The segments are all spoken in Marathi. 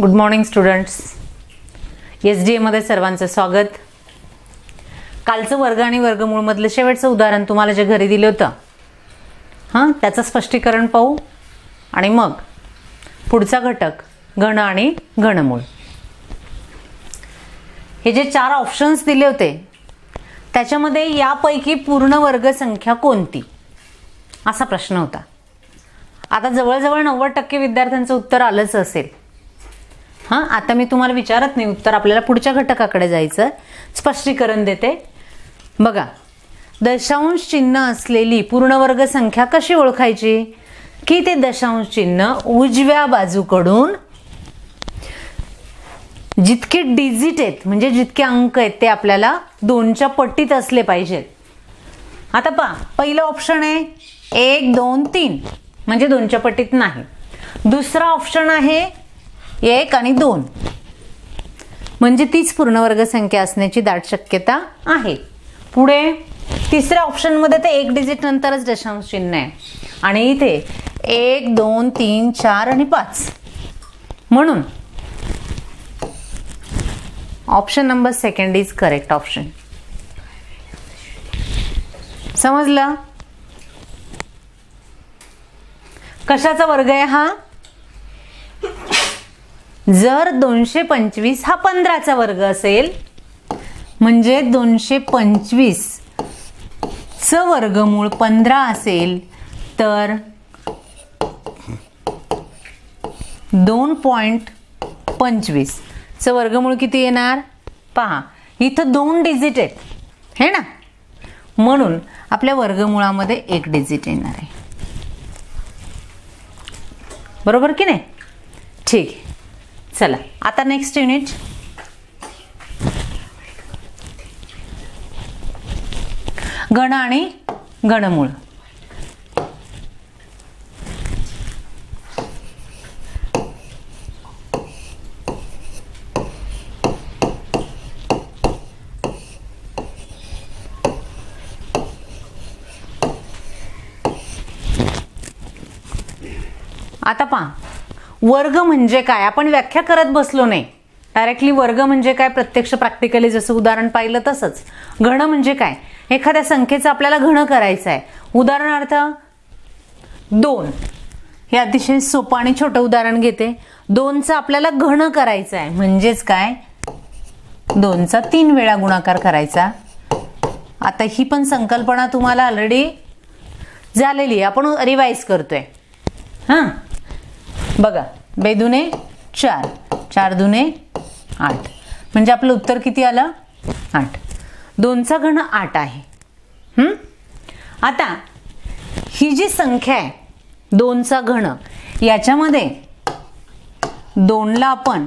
Good morning students. SDA मध्ये सर्वांचं स्वागत. कालचं वर्ग आणि वर्गमूळ मधलं शेवटचं उदाहरण तुम्हाला जे घरी दिलं होतं त्याचं स्पष्टीकरण पाहू आणि मग पुढचा घटक घन आणि घनमूळ. हे जे 4 ऑप्शन्स दिले होते त्याच्यामध्ये यापैकी पूर्ण वर्ग संख्या कोणती असा प्रश्न होता. आता जवळजवळ 90% विद्यार्थ्यांचं उत्तर आलंच असेल. आता मी तुम्हाला विचारत नाही उत्तर, आपल्याला पुढच्या घटकाकडे जायचं. स्पष्टीकरण देते बघा. दशांश चिन्ह असलेली पूर्णवर्ग संख्या कशी ओळखायची की ते दशांश चिन्ह उजव्या बाजूकडून जितके डिजिट आहेत म्हणजे जितके अंक आहेत ते आपल्याला 2च्या पट्टीत असले पाहिजेत. आता पहा, पहिलं ऑप्शन आहे 1 2 3 म्हणजे 2च्या पट्टीत नाही. दुसरा ऑप्शन आहे 1 आणि 2 म्हणजे तीच पूर्णवर्ग संख्या असण्याची दाट शक्यता आहे. पुढे तिसऱ्या ऑप्शन मध्ये ते 1 डिजिट नंतरच दशांश चिन्ह आहे आणि इथे 1 2 3 4 आणि 5 म्हणून option number 2 is correct option. समजलं? कशाचा वर्ग आहे हा? जर 225 हा 15चा वर्ग असेल म्हणजे 225 च वर्गमूळ 15 असेल तर 2.25 च वर्गमूळ किती येणार? पहा, इथं 2 डिजिट आहेत हे ना, म्हणून आपल्या वर्गमूळामध्ये 1 डिजिट येणार आहे. बरोबर की नाही? ठीक आहे. चला आता नेक्स्ट युनिट. घन आणि घनमूळ. आता पहा, वर्ग म्हणजे काय आपण व्याख्या करत बसलो नाही. डायरेक्टली वर्ग म्हणजे काय प्रत्यक्ष प्रॅक्टिकली जसं उदाहरण पाहिलं तसंच. घन म्हणजे काय? एखाद्या संख्येचं आपल्याला घन करायचं आहे. उदाहरणार्थ 2 हे अतिशय सोपं आणि छोटं उदाहरण घेते. 2चं आपल्याला घन करायचं आहे म्हणजेच काय 2चा 3 वेळा गुणाकार करायचा. आता ही पण संकल्पना तुम्हाला ऑलरेडी झालेली आहे, आपण रिवाइज करतोय. बघा, 2 दुने 4 4 दुने 8 म्हणजे आपलं उत्तर किती आलं? 8. 2चा घन 8 आहे. आता ही जी संख्या आहे 2चा घन, याच्यामध्ये 2ला आपण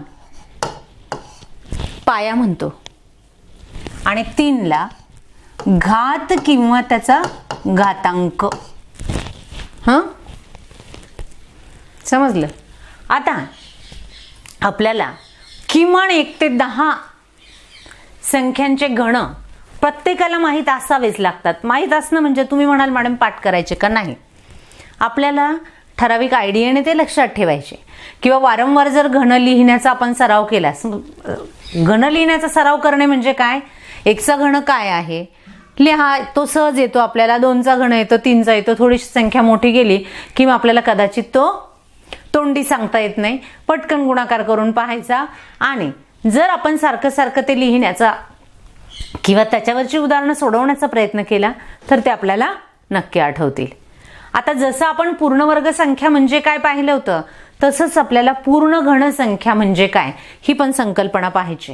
पाया म्हणतो आणि 3ला घात किंवा त्याचा घातांक. समजलं? आता आपल्याला किमान 1 ते 10 संख्यांचे घन प्रत्येकाला माहीत असावेच लागतात. माहीत असणं म्हणजे तुम्ही म्हणाल मॅडम पाठ करायचे का? नाही, आपल्याला ठराविक आयडियाने ते लक्षात ठेवायचे किंवा वारंवार जर घन लिहिण्याचा आपण सराव केल्यास. घन लिहिण्याचा सराव करणे म्हणजे काय? 1चा घन काय आहे लिहा, तो सहज येतो आपल्याला. 2चा घन येतो, 3चा येतो. थोडीशी संख्या मोठी गेली किंवा आपल्याला कदाचित तो तोंडी सांगता येत नाही, पटकन गुणाकार करून पाहायचा. आणि जर आपण सारखं सारखं ते लिहिण्याचा किंवा त्याच्यावरची उदाहरणं सोडवण्याचा प्रयत्न केला तर ते आपल्याला नक्की आठवतील. आता जसं आपण पूर्णवर्ग संख्या म्हणजे काय पाहिलं होतं तसंच आपल्याला पूर्ण घन संख्या म्हणजे काय ही पण संकल्पना पाहायची.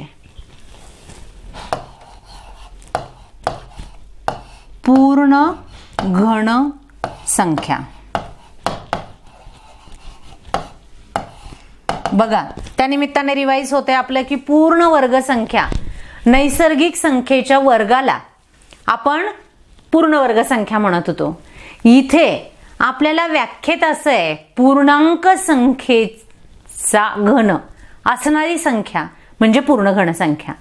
पूर्ण घन संख्या बघा, त्यानिमित्ताने रिवाइज होते आपलं की पूर्ण वर्ग संख्या नैसर्गिक संख्येच्या वर्गाला आपण पूर्ण वर्ग संख्या म्हणत होतो. इथे आपल्याला व्याख्येत असं आहे पूर्णांक संख्येचा घन असणारी संख्या म्हणजे पूर्ण घन संख्या.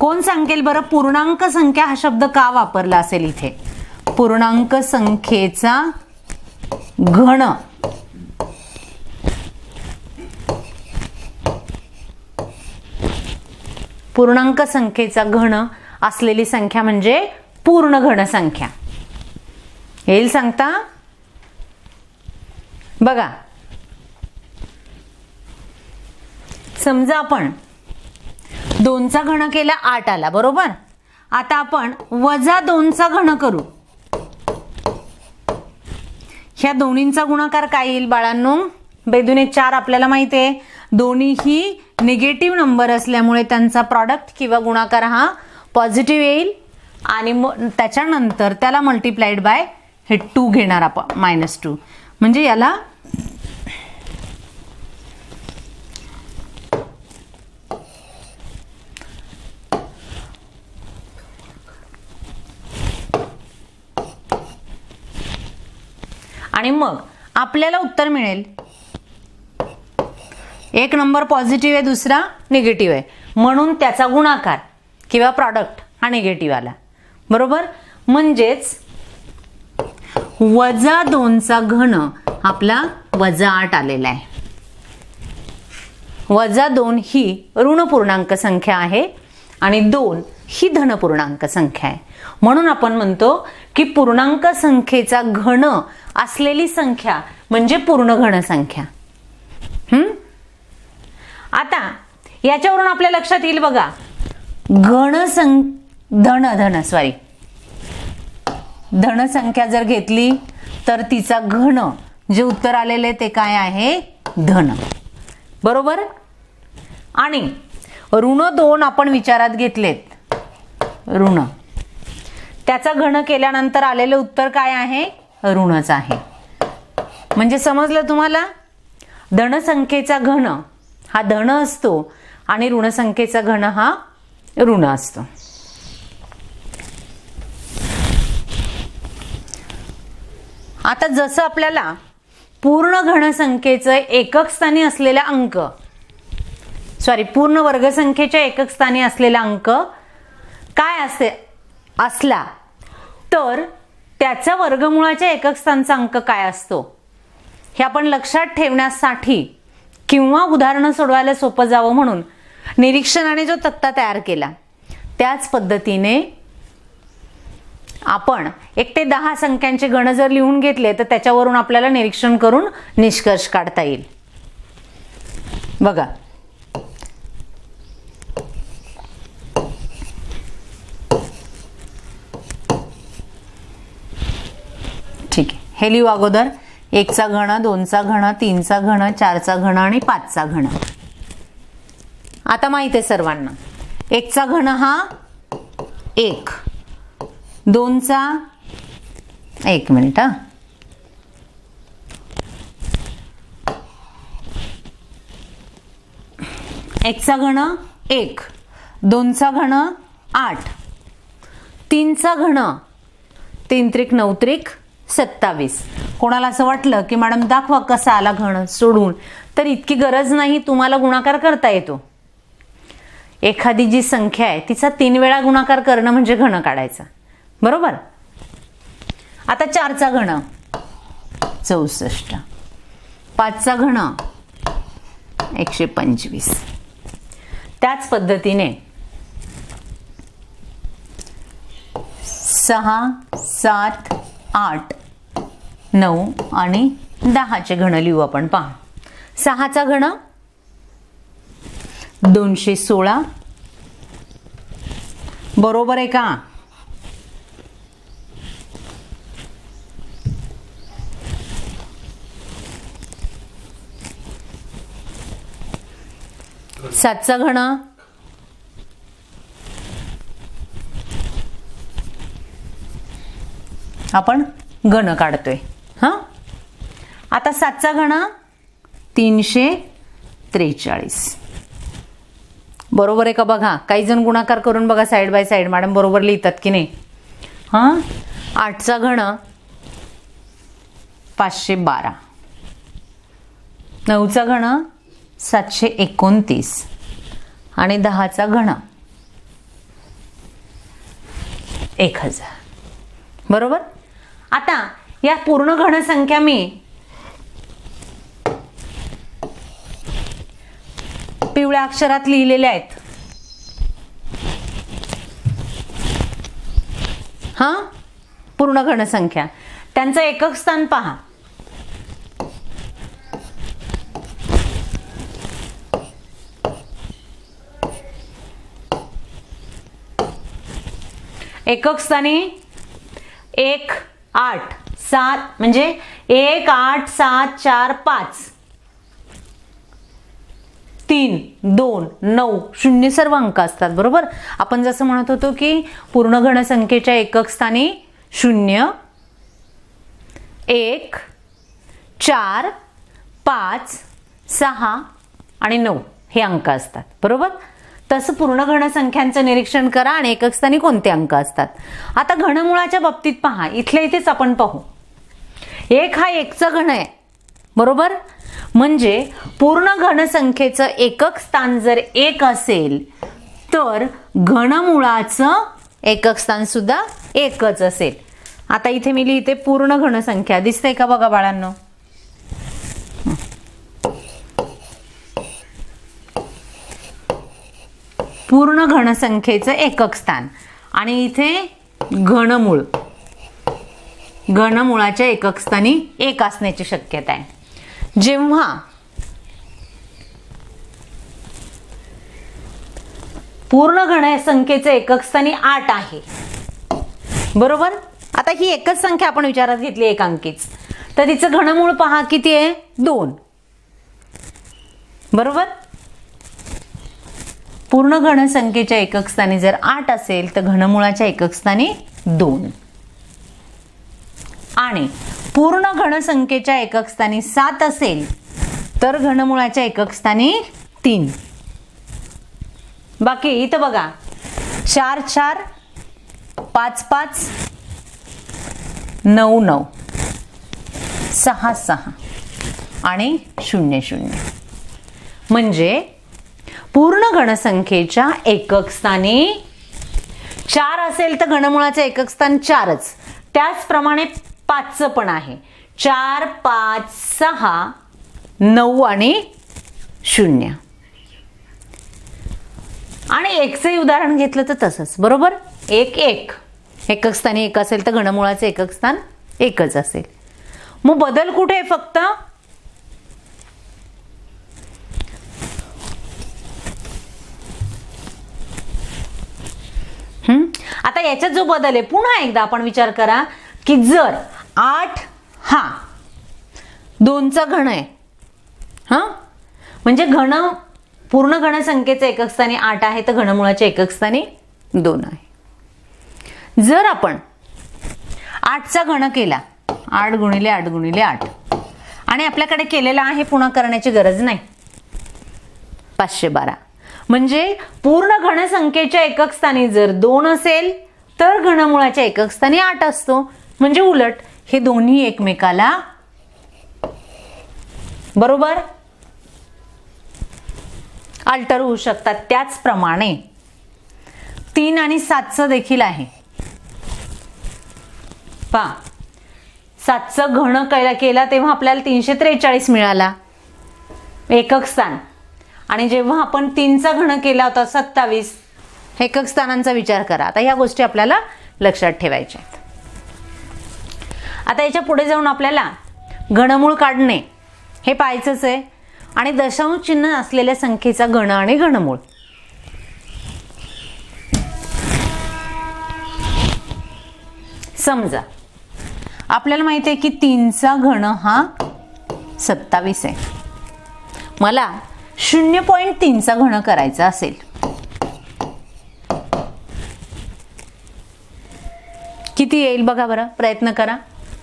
कोण सांगेल बरं पूर्णांक संख्या हा शब्द का वापरला असेल इथे? पूर्णांक संख्येचा घन पूर्णांक संख्येचा घन असलेली संख्या म्हणजे पूर्ण घन संख्या. येईल सांगता? बघा, समजा आपण 2चा घन केला 8 आला, बरोबर. आता आपण -2चा घन करू. ह्या दोन्हींचा गुणाकार काय येईल बाळांनो? बेदुने 4 आपल्याला माहिती आहे. दोन्हीही निगेटिव्ह नंबर असल्यामुळे त्यांचा प्रॉडक्ट किंवा गुणाकार हा पॉझिटिव्ह येईल. आणि त्याच्यानंतर त्याला मल्टिप्लाइड बाय हे 2 घेणार आपण, -2. म्हणजे याला आणि मग आपल्याला उत्तर मिळेल. एक नंबर पॉझिटिव्ह आहे, दुसरा निगेटिव्ह आहे, म्हणून त्याचा गुणाकार किंवा प्रॉडक्ट हा निगेटिव्ह आला, बरोबर. म्हणजेच -2चा घन आपला -8 आलेला आहे. -2 ही ऋण पूर्णांक संख्या आहे आणि 2 ही धन पूर्णांक संख्या आहे. म्हणून आपण म्हणतो की पूर्णांक संख्येचा घन असलेली संख्या म्हणजे पूर्ण घन संख्या. आता याच्यावरून आपल्या लक्षात येईल बघा, धन संख्या जर घेतली तर तिचा घन जे उत्तर आलेले ते काय आहे? धन, बरोबर. आणि -2 आपण विचारात घेतलेत, ऋण, त्याचा घन केल्यानंतर आलेले उत्तर काय आहे? ऋणच आहे. म्हणजे समजलं तुम्हाला? धनसंख्येचा घन हा धन असतो आणि ऋणसंख्येचा घन हा ऋण असतो. आता जसं आपल्याला पूर्ण घनसंख्येचं एकक स्थानी असलेला अंक, पूर्ण वर्गसंख्येच्या एकक स्थानी असलेला अंक काय असला तर त्याचा वर्गमुळाच्या एकक स्थानचा अंक काय असतो हे आपण लक्षात ठेवण्यासाठी किंवा उदाहरणं सोडवायला सोपं जावं म्हणून निरीक्षणाने जो तक्ता तयार केला, त्याच पद्धतीने आपण 1 ते 10 संख्यांचे गण जर लिहून घेतले तर त्याच्यावरून आपल्याला निरीक्षण करून निष्कर्ष काढता येईल. बघा, ठीक आहे, हे लिहू अगोदर. 1चा घन, 2चा घन, 3चा घन, 4चा घन आणि 5चा घन. आता माहित आहे सर्वांना, 1चा घन हा 1, 2चा 1 मिनिट हा 1चा घन 1, 2चा घन 8, 3चा घन 3 त्रिक 9 त्रिक 27. कोणाला असं वाटलं की मॅडम दाखवा कसा आला घन सोडून, तर इतकी गरज नाही, तुम्हाला गुणाकार करता येतो. एखादी जी संख्या आहे तिचा 3 वेळा गुणाकार करणं म्हणजे घन काढायचा, बरोबर. आता 4चा घन 64, 5चा घन 125. त्याच पद्धतीने 6, 7, 8, 9 आणि 10चे घन लिहू आपण. पहा, 6चा घन 216, बरोबर आहे का? सातचा घन आपण घन काढतोय. हा, आता 7चा घन 343, बरोबर आहे का? बघा, काही जण गुणाकार करून बघा साइड बाय साइड, मॅडम बरोबर लिहितात की नाही. हा, 8चा घन 512, 9चा घन 729 आणि 10चा घन 1000, बरोबर. आता या पूर्ण घन संख्या मी पिवळ्या अक्षरात लिहिलेल्या आहेत. हां, पूर्ण घनसंख्या, त्यांचं एकक स्थान पहा. एकक स्थानी 1, 8, 7 म्हणजे 1, 8, 7, 4, 5, 3, 2, 9, 0 सर्व अंक असतात. बरोबर. आपण जसं म्हणत होतो की पूर्ण घनसंख्येच्या एकक स्थानी 0, 1, 4, 5, 6 आणि 9 हे अंक असतात. बरोबर. तसं पूर्ण घनसंख्यांचं निरीक्षण करा आणि एकक स्थानी कोणते अंक असतात. आता घनमुळाच्या बाबतीत पहा, इथल्या इथेच आपण पाहू. 1 हा 1चा घन आहे. बरोबर. म्हणजे पूर्ण घनसंख्येचं एकक स्थान जर 1 असेल तर घनमुळाचं एकक स्थान सुद्धा 1च असेल. आता इथे मी लिहिते पूर्ण घनसंख्या. दिसतंय का बघा बाळांनो. पूर्ण घनसंख्येचं एकक स्थान आणि इथे घनमूळ, घनमुळाच्या एकक स्थानी 1 असण्याची शक्यता आहे. जेव्हा पूर्ण घनसंख्येचं एकक स्थानी 8 आहे. बरोबर. आता ही एकच संख्या आपण विचारात घेतली, एक अंकीच, तर तिचं घनमूळ पहा किती आहे, 2. बरोबर. पूर्ण घनसंख्येच्या एकक स्थानी जर 8 असेल तर घनमुळाच्या एकक स्थानी 2 आणि पूर्ण घनसंख्येच्या एकक स्थानी 7 असेल तर घनमुळाच्या एकक स्थानी 3. बाकी इथं बघा 4, 4, 5, 5, 9, 9, 6, 6 आणि 0, 0. म्हणजे पूर्ण घनसंख्येच्या एकक स्थानी 4 असेल तर घनमुळाचं एकक स्थान 4च. त्याचप्रमाणे 5चं पण आहे. 4, 5, 6, 9 आणि 0. आणि 1चे उदाहरण घेतलं तर तसंच. बरोबर. 1, 1 एकक स्थानी 1 असेल तर घनमुळाचं एकक स्थान 1च असेल. मग बदल कुठे आहे फक्त, आता याच्यात जो बदल आहे पुन्हा एकदा आपण विचार करा की जर 8 हा 2चा घन आहे, हा म्हणजे पूर्ण घनसंख्येचं एकक स्थानी 8 आहे तर घनमुळाच्या एकक स्थानी 2 आहे. जर आपण 8चा घन केला, 8 गुणिले 8 गुणिले 8 आणि आपल्याकडे केलेला आहे, पुन्हा करण्याची गरज नाही, 512. म्हणजे पूर्ण घनसंख्येच्या एकक स्थानी जर 2 असेल तर घनमुळाच्या एकक स्थानी 8 असतो. म्हणजे उलट हे दोन्ही एकमेकाला बरोबर अल्टर होऊ शकतात. त्याचप्रमाणे 3 आणि 7चं देखील आहे. पहा 7चं घन केला तेव्हा आपल्याला 343 मिळाला एकक स्थान, आणि जेव्हा आपण 3चा घन केला होता 27 एकक स्थानांचा विचार करा. आता ह्या गोष्टी आपल्याला लक्षात ठेवायच्या आहेत. आता याच्या पुढे जाऊन आपल्याला घनमूळ काढणे हे पाहायचंच आहे आणि दशांश चिन्ह असलेल्या संख्येचा घन आणि घनमूळ. समजा आपल्याला माहिती आहे की 3चा घन हा 27 आहे. मला 0.3चा घन करायचा असेल, किती येईल बघा बरं, प्रयत्न करा,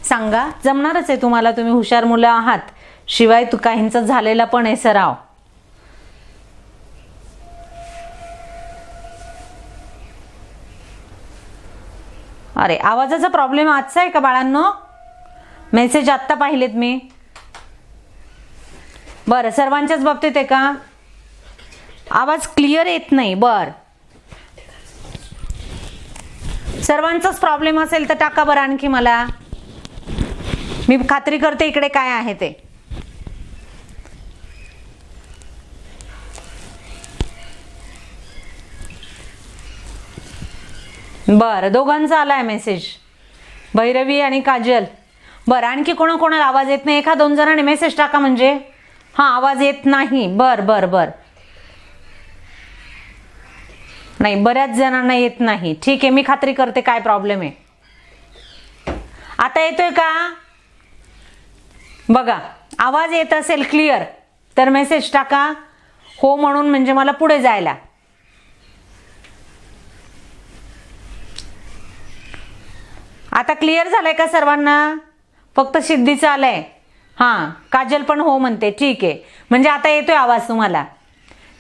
सांगा. जमणारच आहे तुम्हाला, तुम्ही हुशार मुलं आहात. शिवाय काहींचा झालेला पण आहे सराव. अरे आवाजाचा प्रॉब्लेम आजचा आहे का बाळांनो? मेसेज आत्ता पाहिलेत मी. बरं, सर्वांच्याच बाबतीत आहे का? आवाज क्लिअर येत नाही. बर, सर्वांचाच प्रॉब्लेम असेल तर टाका बरं आणखी मला. मी खात्री करते इकडे काय आहे ते. बरं, दोघांचा आलाय मेसेज, भैरवी आणि काजल. बरं, आणखी कोणाकोणाला आवाज येत नाही? 1-2 जणांनी मेसेज टाका म्हणजे. हां, आवाज येत नाही. बर. नाही, बऱ्याच जणांना येत नाही. ठीक आहे, मी खात्री करते काय प्रॉब्लेम आहे. आता येतोय का बघा. आवाज येत असेल क्लिअर तर मेसेज टाका हो म्हणून, म्हणजे मला पुढे जायला. आता क्लिअर झालंय का सर्वांना? फक्त सिद्धीचं आलंय. हां, काजल पण हो म्हणते. ठीक आहे, म्हणजे आता येतोय आवाज तुम्हाला.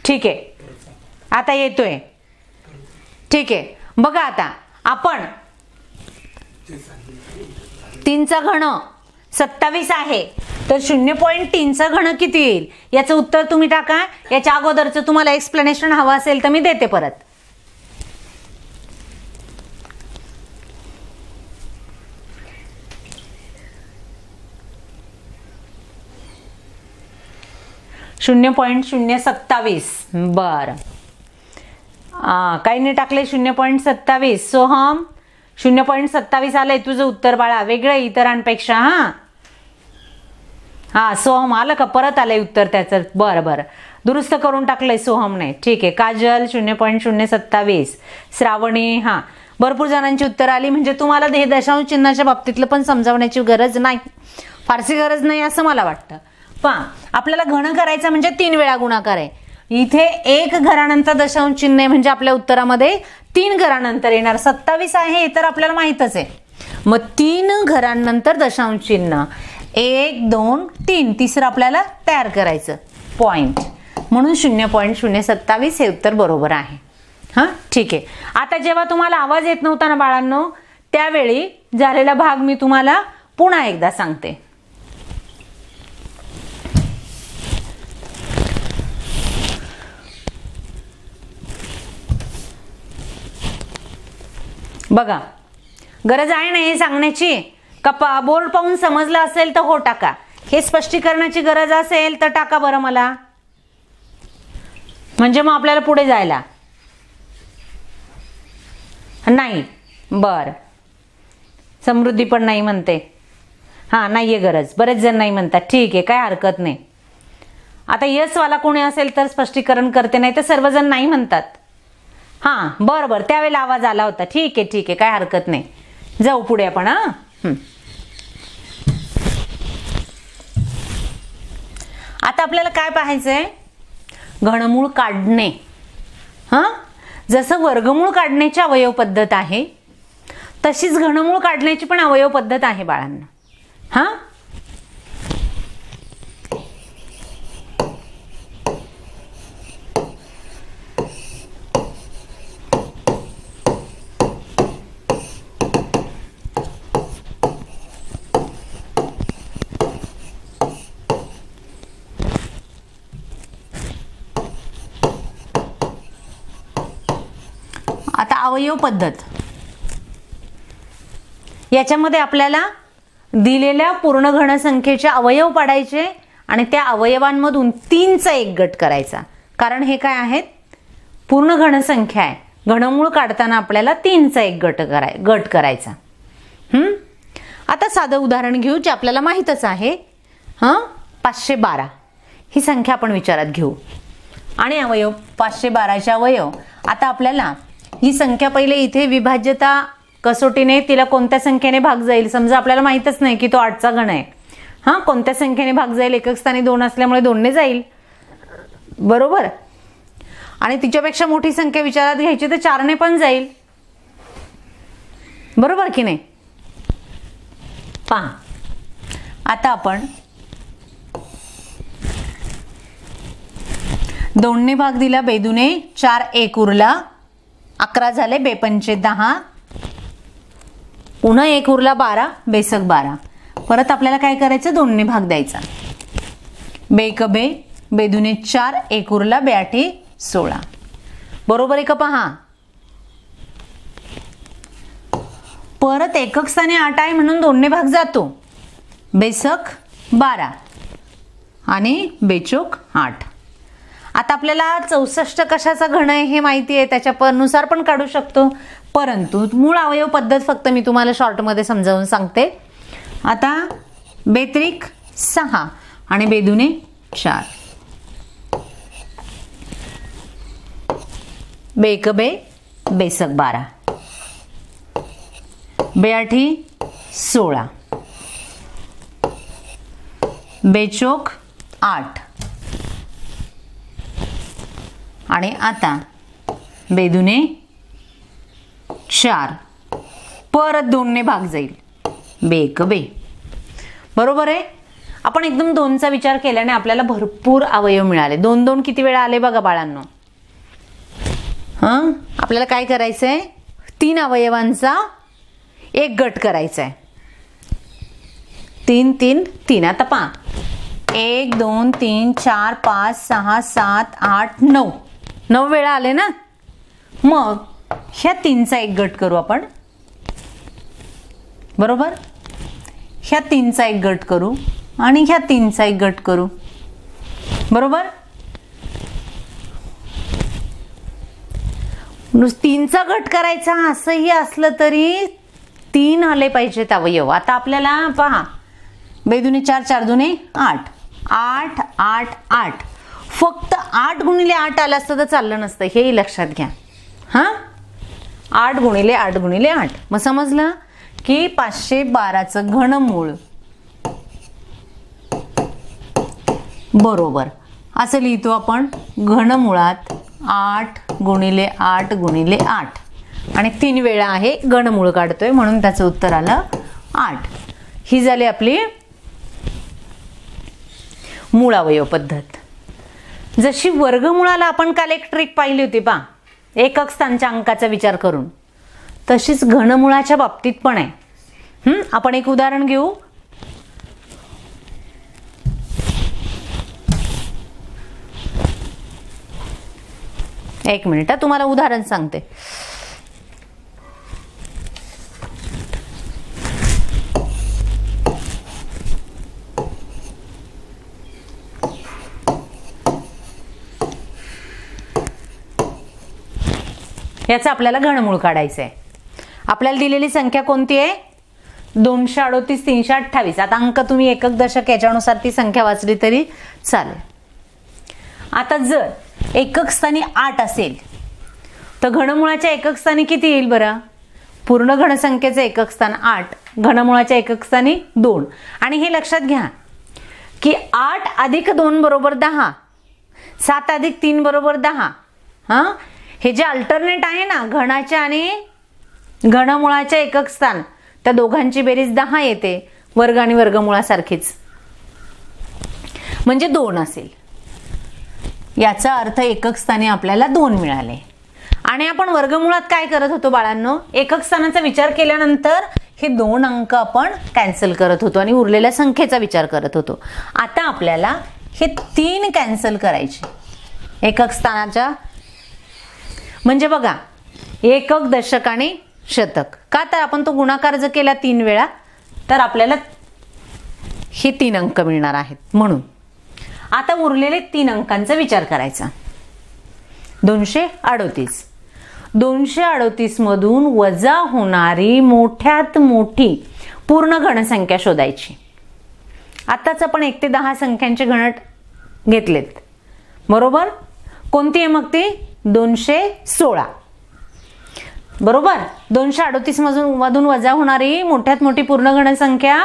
ठीक आहे, आता येतोय. ठीक आहे, बघा आता आपण 3चा घन 27 आहे, तर 0.3चं घन किती येईल याचं उत्तर तुम्ही टाका. याच्या अगोदरचं तुम्हाला एक्सप्लेनेशन हवं असेल तर मी देते परत. .027. बर, काही नाही टाकले 0.27. सोहम 0.27 आलंय तुझं उत्तर बाळा, वेगळं इतरांपेक्षा. हा सोहम आलं का? परत आलंय उत्तर त्याचं. बरं, दुरुस्त करून टाकलंय सोहमने. ठीक आहे, काजल 0.027. श्रावणी, हां, भरपूर जणांची उत्तर आली. म्हणजे तुम्हाला हे दशांश चिन्हाच्या बाबतीतलं पण समजावण्याची गरज नाही, फारशी गरज नाही असं मला वाटतं. पहा, आपल्याला घन करायचं म्हणजे 3 वेळा गुणाकार आहे. इथे 1 घरानंतर दशांश चिन्ह आहे, म्हणजे आपल्या उत्तरामध्ये 3 घरानंतर येणार. 27 आहे हे तर आपल्याला माहितच आहे. मग 3 घरांनंतर दशांश चिन्ह 1, 2, 3 तिसरं आपल्याला तयार करायचं पॉइंट, म्हणून 0.027 हे उत्तर बरोबर आहे. हां, ठीक आहे. आता जेव्हा तुम्हाला आवाज येत नव्हता ना बाळांनो, त्यावेळी झालेला भाग मी तुम्हाला पुन्हा एकदा सांगते. बघा, गरज आहे ना हे सांगण्याची का? बोर्ड पाहून समजलं असेल तर हो टाका. हे स्पष्टीकरणाची गरज असेल तर टाका बरं मला, म्हणजे मग आपल्याला पुढे जायला. नाही, बर, समृद्धी पण नाही म्हणते. हां, नाहीये गरज, बरेच जण नाही म्हणतात. ठीक आहे, काय हरकत नाही. आता यस वाला कोणी असेल तर स्पष्टीकरण करते, नाही तर सर्वजण नाही म्हणतात. हां, बरं, त्यावेळेला आवाज आला होता. ठीक आहे, काय हरकत नाही. जाऊ पुढे आपण. आता आपल्याला काय पाहायचंय? घनमूळ काढणे. हां, जसं वर्गमूळ काढण्याची अवयव पद्धत आहे तशीच घनमूळ काढण्याची पण अवयव पद्धत आहे बाळांना. हां, आता अवयव पद्धत याच्यामध्ये आपल्याला दिलेल्या पूर्ण घनसंख्येचे अवयव पाडायचे आणि त्या अवयवांमधून 3चा एक गट करायचा. कारण हे काय आहेत? पूर्ण घनसंख्या आहे. घनमूळ काढताना आपल्याला 3चा एक गट करायचा. आता साधं उदाहरण घेऊ जे आपल्याला माहीतच आहे. 512 ही संख्या आपण विचारात घेऊ आणि अवयव 512चे अवयव. आता आपल्याला ही संख्या पहिले इथे विभाज्यता कसोटीने तिला कोणत्या संख्येने भाग जाईल, समजा आपल्याला माहीतच नाही की तो 8चा घन आहे. कोणत्या संख्येने भाग जाईल? एकक स्थानी 2 असल्यामुळे 2ने जाईल, बरोबर. आणि तिच्यापेक्षा मोठी संख्या विचारात घ्यायची तर 4ने पण जाईल, बरोबर की नाही? पहा, आता आपण 2ने भाग दिला, बेदूने 4 1 उरला, 11 झाले, बेपंचे 10, पुन्हा 1 उरला 12, बेसक 12. परत आपल्याला काय करायचं? 2ने भाग द्यायचा. बेकबे, बेदूने 4 1 उरला, बेआठी 16. बरोबर आहे का? पहा, परत एकक स्थानी 8 आहे म्हणून 2ने भाग जातो. बेसक 12 आणि बेचोक 8. आता आपल्याला 64 कशाचा घन आहे हे माहिती आहे, त्याच्यानुसार पण काढू शकतो. परंतु मूळ अवयव पद्धत फक्त मी तुम्हाला शॉर्टमध्ये समजावून सांगते. आता बेत्रिक 6 आणि बेदुने 4. बेक बे बेसक 12, बेआठी 16, बेचोक 8 आणि आता बेदुने 4. परत 2 ने भाग जाईल. बेक बे. बरोबर आहे. आपण एकदम 2चा विचार केल्याने आपल्याला भरपूर अवयव मिळाले. 2 2 किती वेळा आले बघा बाळांनो. आपल्याला काय करायचंय, 3 अवयवांचा एक गट करायचा आहे. 3 3 3. आता पहा, 1 2 3 4 5 6 7 8 9. 9 वेळा आले ना. मग ह्या 3चा एक गट करू आपण. बरोबर. ह्या 3चा एक गट करू आणि ह्या 3चा एक गट करू. बरोबर. 3चा गट करायचा असंही असलं तरी 3 आले पाहिजेत अवयव. आता आपल्याला पहा, बेदुने 4 4 दुने 8 8 8 8. फक्त 8 गुणिले 8 आलं असतं तर चाललं नसतं, हेही लक्षात घ्या. 8 गुणिले 8 गुणिले 8. मग समजलं की 512चं घनमूळ बरोबर असं लिहितो आपण. घनमुळात 8 गुणिले 8 गुणिले 8 आणि 3 वेळा आहे घनमूळ काढतोय म्हणून त्याचं उत्तर आलं 8. ही झाली आपली मूळ अवयव पद्धत. जशी वर्गमुळाला आपण काल एक ट्रिक पाहिली होती पहा, एकक स्थानच्या अंकाचा विचार करून, तशीच घनमुळाच्या बाबतीत पण आहे. आपण एक उदाहरण घेऊ. एक मिनिट, तुम्हाला उदाहरण सांगते. याचं आपल्याला घनमूळ काढायचं आहे. आपल्याला दिलेली संख्या कोणती आहे? 238 328. आता अंक तुम्ही एकक दशक याच्यानुसार ती संख्या वाचली तरी चालेल. आता जर एकक स्थानी 8 असेल तर घनमुळाच्या एकक स्थानी किती येईल बरं? पूर्ण घनसंख्येचे एकक स्थान 8, घनमुळाच्या एकक स्थानी 2. आणि हे लक्षात घ्या की 8 अधिक 2 बरोबर 10, 7 अधिक 3 बरोबर 10. हे जे अल्टरनेट आहे ना, घनाच्या आणि घनमुळाच्या एकक स्थान, त्या दोघांची बेरीज 10 येते. वर्ग आणि वर्गमुळासारखीच, म्हणजे 2 असेल. याचा अर्थ एकक स्थानी आपल्याला 2 मिळाले. आणि आपण वर्गमुळात काय करत होतो बाळांनो? एकक स्थानाचा विचार केल्यानंतर हे 2 अंक आपण कॅन्सल करत होतो आणि उरलेल्या संख्येचा विचार करत होतो. आता आपल्याला हे 3 कॅन्सल करायचे एकक स्थानाच्या. म्हणजे बघा, एकक दशक आणि शतक. का तर आपण तो गुणाकार जर केला 3 वेळा तर आपल्याला हे 3 अंक मिळणार आहेत. म्हणून आता उरलेले 3 अंकांचा विचार करायचा. 238. 238 मधून वजा होणारी मोठ्यात मोठी पूर्ण घनसंख्या शोधायची. आताच आपण 1 ते 10 संख्यांचे घनट घेतलेत. बरोबर. कोणती आहे मग ती? 216. बरोबर. 238 मधून वजा होणारी मोठ्यात मोठी पूर्ण घनसंख्या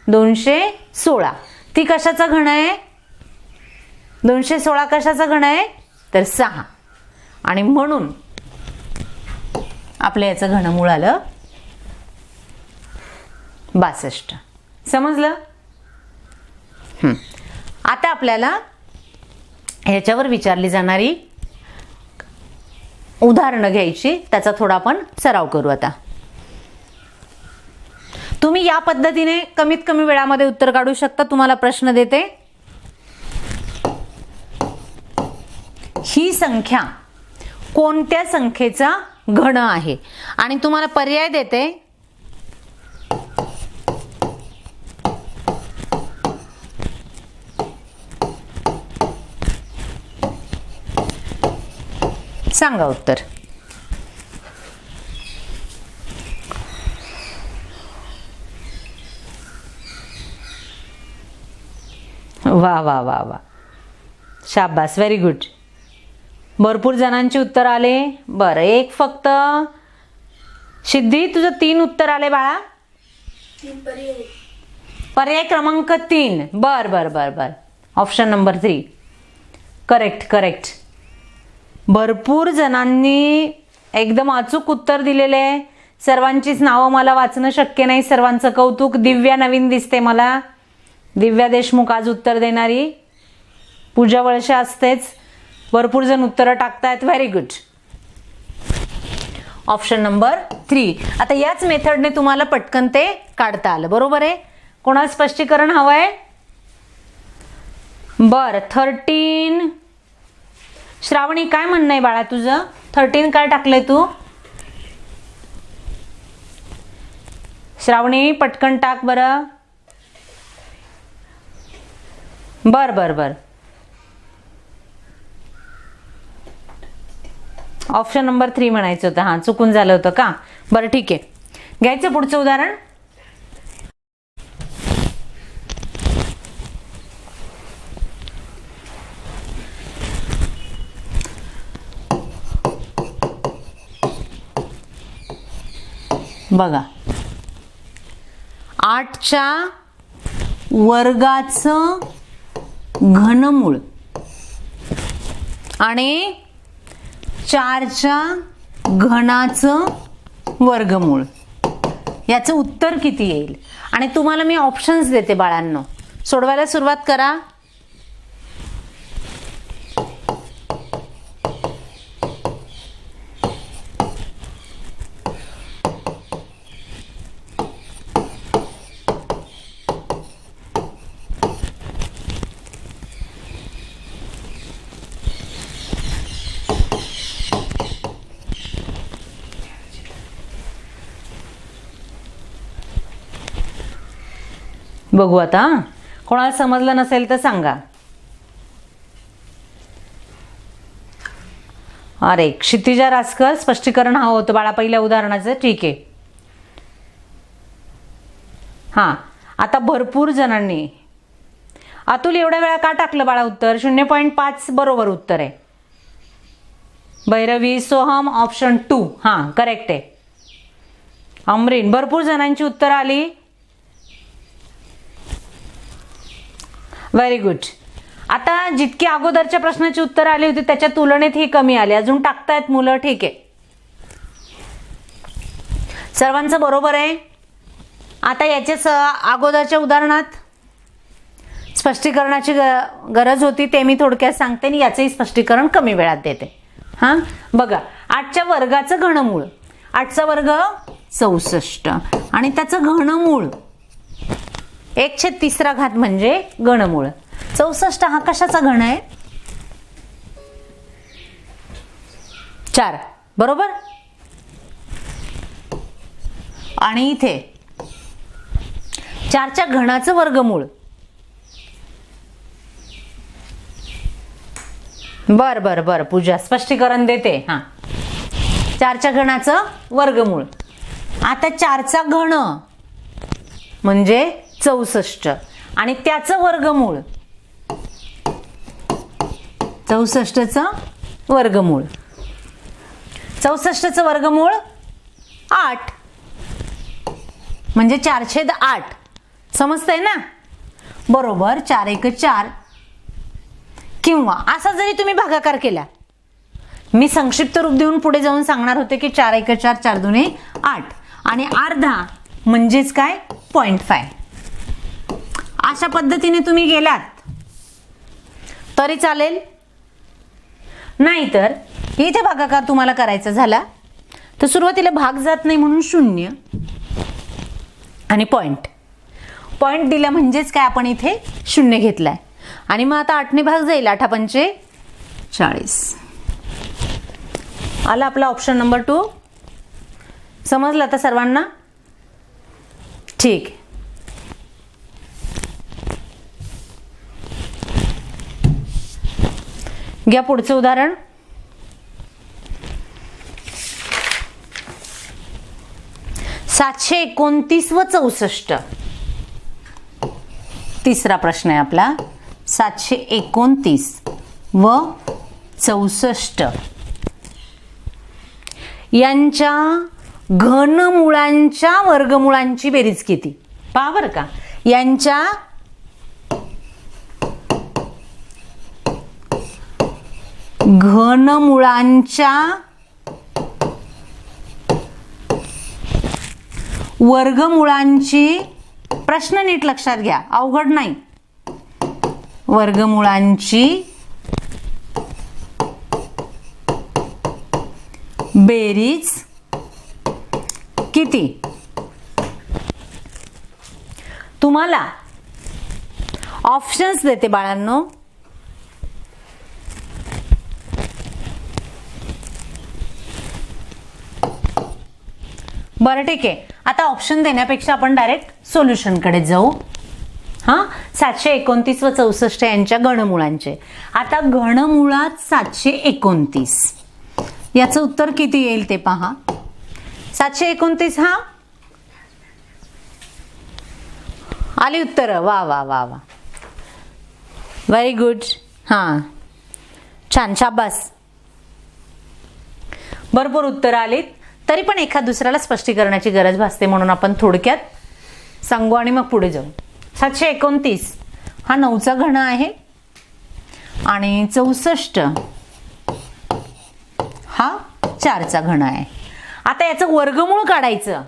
216. ती कशाचा घन आहे? 216 कशाचा घन आहे? तर 6. आणि म्हणून आपल्या याचं घनमूळ आलं 62. समजलं? आता आपल्याला ह्याच्यावर विचारली जाणारी उदाहरणं घ्यायची, त्याचा थोडा आपण सराव करू. आता तुम्ही या पद्धतीने कमीत कमी वेळामध्ये उत्तर काढू शकता. तुम्हाला प्रश्न देते. ही संख्या कोणत्या संख्येचा घन आहे? आणि तुम्हाला पर्याय देते. सांगा उत्तर. वा वा वा वा, शाबास, व्हेरी गुड. भरपूर जणांची उत्तर आले. बरं, एक फक्त सिद्धी, तुझं 3 उत्तर आले बाळा. पर्याय क्रमांक 3. बर बर बर बर, ऑप्शन नंबर 3 करेक्ट करेक्ट. भरपूर जणांनी एकदम अचूक उत्तर दिलेले आहे. सर्वांचीच नावं मला वाचणं शक्य नाही. सर्वांचं कौतुक. दिव्या नवीन दिसते मला, दिव्या देशमुख आज उत्तर देणारी. पूजा वळसे असतेच. भरपूर जण उत्तरं टाकतायत. Very good. Option number 3. आता याच मेथडने तुम्हाला पटकन ते काढता आलं. बरोबर आहे. कोणाला स्पष्टीकरण हवंय? बर, 13. श्रावणी, काय म्हणणं आहे बाळा तुझं? 13 काय टाकलंय तू? श्रावणी, पटकन टाक बरं. बर बर बर, ऑप्शन नंबर 3 म्हणायचं होतं. हां, चुकून झालं होतं का? बरं ठीक आहे, घ्यायचं पुढचं उदाहरण. बघा, 8च्या वर्गाचं घनमूळ आणि 4च्या घनाचं वर्गमूळ याचं उत्तर किती येईल? आणि तुम्हाला मी ऑप्शन्स देते बाळांनो, सोडवायला सुरुवात करा. बघू आता, कोणाला समजलं नसेल तर सांगा. अरे, क्षितिजा रासकर, स्पष्टीकरण हवं होतं बाळा पहिल्या उदाहरणाचं. ठीक आहे. हां, आता भरपूर जणांनी, अतुल एवढ्या वेळा का टाकलं बाळा उत्तर? 0.5 बरोबर उत्तर आहे. भैरवी, सोहम, ऑप्शन 2 हां करेक्ट आहे. अमरीन, भरपूर जणांची उत्तर आली. Very good. आता जितकी अगोदरच्या प्रश्नाची उत्तर आली होती त्याच्या तुलनेत ही कमी आली. अजून टाकतायत मुलं. ठीक आहे, सर्वांचं बरोबर आहे. आता याच्याच अगोदरच्या उदाहरणात स्पष्टीकरणाची गरज होती, ते मी थोडक्यात सांगते आणि याचंही स्पष्टीकरण कमी वेळात देते. हां बघा, 8च्या वर्गाचं घनमूळ, 8चा वर्ग 64 आणि त्याचं घनमूळ 1/3 म्हणजे घनमूळ 64. हा कशाचा घन आहे? 4 बरोबर. आणि इथे 4च्या घनाचं वर्गमूळ. बर बर बर, पूजा स्पष्टीकरण देते. हां, 4च्या घनाचं वर्गमूळ. आता 4चा घन म्हणजे 64 आणि त्याचं वर्गमूळ 64चं वर्गमूळ. 64चं वर्गमूळ 8 म्हणजे 4/8. समजतंय ना? बरोबर. 4 × 1 = 4. किंवा असा जरी तुम्ही भागाकार केला, मी संक्षिप्त रूप देऊन पुढे जाऊन सांगणार होते की 4 × 1 = 4, 4 × 2 = 8 आणि अर्धा म्हणजेच काय 0.5. अशा पद्धतीने तुम्ही गेलात तरी चालेल. नाहीतर इथे भागाकार तुम्हाला करायचा झाला तर सुरुवातीला भाग जात नाही म्हणून 0 आणि पॉइंट दिला म्हणजेच काय आपण इथे 0 घेतलाय आणि मग आता 8ने भाग जाईल. 8 × 5 = 40. आला आपला ऑप्शन नंबर 2. समजलं आता सर्वांना? ठीक. घ्या पुढचं उदाहरण. सातशे 729 व 64. तिसरा प्रश्न आहे आपला. 729 व 64 यांच्या घनमुळांच्या वर्गमुळांची बेरीज किती? पहा बरं का, यांच्या घनमुळांच्या वर्गमुळांची, प्रश्न नीट लक्षात घ्या, अवघड नाही, वर्गमुळांची बेरीज किती? तुम्हाला ऑप्शन्स देते बाळांनो. बरं ठीक आहे, आता ऑप्शन देण्यापेक्षा आपण डायरेक्ट सोल्युशन कडे जाऊ. हा, 729 व 64 यांच्या घनमुळांचे. आता घनमुळात 729, याचं उत्तर किती येईल ते पहा. 729, हा आली उत्तर. वा वा वा वा, व्हेरी गुड. हां, छान, शाबास, भरपूर उत्तर आलीत. तरी पण एखाद दुसऱ्याला स्पष्टीकरणाची गरज भासते म्हणून आपण थोडक्यात सांगू आणि मग पुढे जाऊ. 729 हा 9चा घन आहे आणि 64 हा 4चा घन आहे. आता याचं वर्गमूळ काढायचं.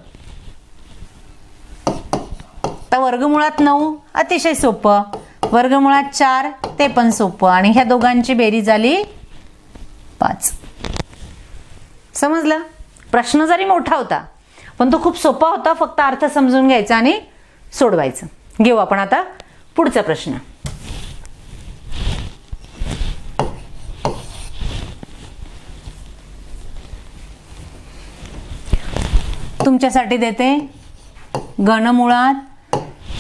तर वर्गमुळात 9 अतिशय सोपं, वर्गमुळात 4 ते पण सोपं, आणि ह्या दोघांची बेरीज झाली 5. समजलं? प्रश्न जरी मोठा होता पण तो खूप सोपा होता, फक्त अर्थ समजून घ्यायचा आणि सोडवायचं. घेऊ आपण आता पुढचा प्रश्न. तुमच्यासाठी देते घनमुळात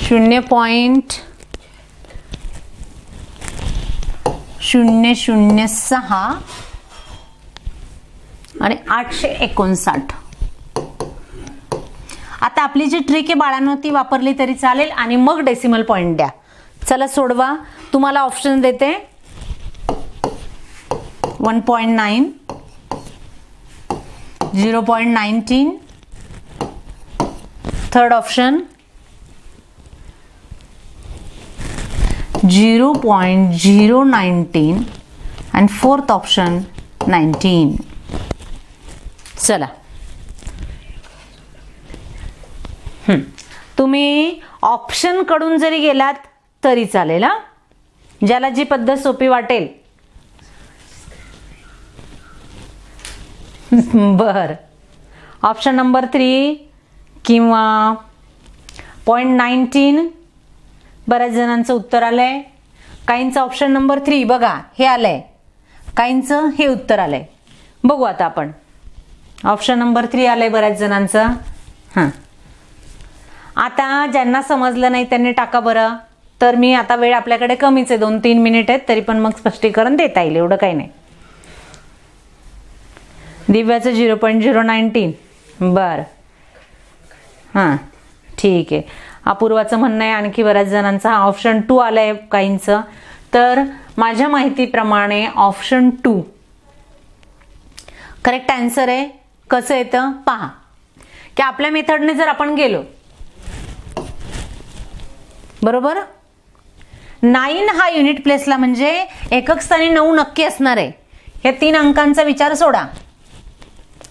0.006 आणि 859. आता आपली जी ट्रिक आहे बाळांनो ती वापरली तरी चालेल आणि मग डेसिमल पॉइंट द्या. चला सोडवा. तुम्हाला ऑप्शन देते 1.9, 0.19, third option 0.019 and fourth option 19. चला, तुम्ही ऑप्शन कडून जरी गेलात तरी चालेल. हा, ज्याला जी पद्धत सोपी वाटेल. बर, ऑप्शन नंबर 3 किंवा 0.19 बऱ्याच जणांचं उत्तर आलंय. काहींचं ऑप्शन नंबर 3 बघा हे आलंय, काहींचं हे उत्तर आलंय. बघू आता आपण. ऑप्शन नंबर 3 आलंय बऱ्याच जणांचं. हां, आता ज्यांना समजलं नाही त्यांनी टाका बरं. तर मी आता वेळ आपल्याकडे कमीच आहे, 2-3 मिनिट आहेत, तरी पण मग स्पष्टीकरण देता येईल, एवढं काही नाही. दिव्याचं 0.019. बर, हां ठीक आहे. अपूर्वाचं म्हणणं आहे आणखी बऱ्याच जणांचा ऑप्शन 2 आलाय काहींचं. तर माझ्या माहितीप्रमाणे ऑप्शन 2 करेक्ट आन्सर आहे. कसं येतं पहा, की आपल्या मेथडने जर आपण गेलो बरोबर, 9 हा युनिट प्लेसला म्हणजे एकक स्थानी 9 नक्की असणार आहे. हे 3 अंकांचा विचार सोडा.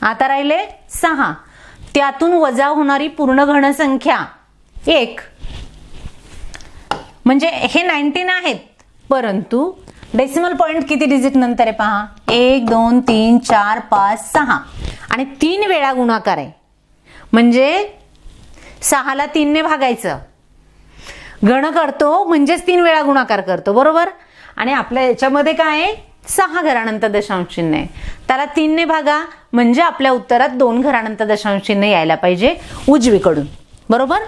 आता राहिले 6, त्यातून वजा होणारी पूर्ण घनसंख्या 1. म्हणजे हे 19 आहेत, परंतु डेसिमल पॉइंट किती डिजिट नंतर आहे पहा. 1 2 3 4 5 6 आणि 3 वेळा गुणाकार आहे, म्हणजे 6 ला 3 ने भागायचं. गण करतो म्हणजेच 3 वेळा गुणाकार करतो बरोबर. आणि आपल्या याच्यामध्ये काय आहे, 6 घरानंतर दशांश चिन्ह आहे, त्याला 3 ने भागा म्हणजे आपल्या उत्तरात 2 घरानंतर दशांश चिन्ह यायला पाहिजे उजवीकडून बरोबर.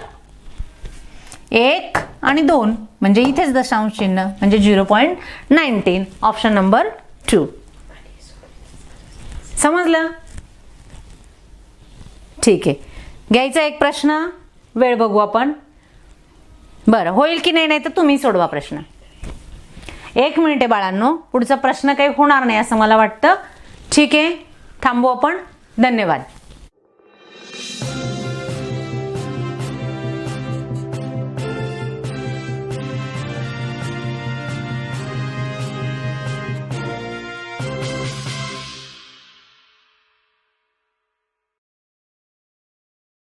1 आणि 2 म्हणजे इथेच दशांश चिन्ह म्हणजे 0.19. Option number 2. समजलं? ठीक आहे, घ्यायचा एक प्रश्न, वेळ बघू आपण. बरं, होईल की नाही, नाही तर तुम्ही सोडवा प्रश्न. 1 मिनिट आहे बाळांनो, पुढचा प्रश्न काही होणार नाही असं मला वाटतं. ठीक आहे, थांबू आपण. धन्यवाद.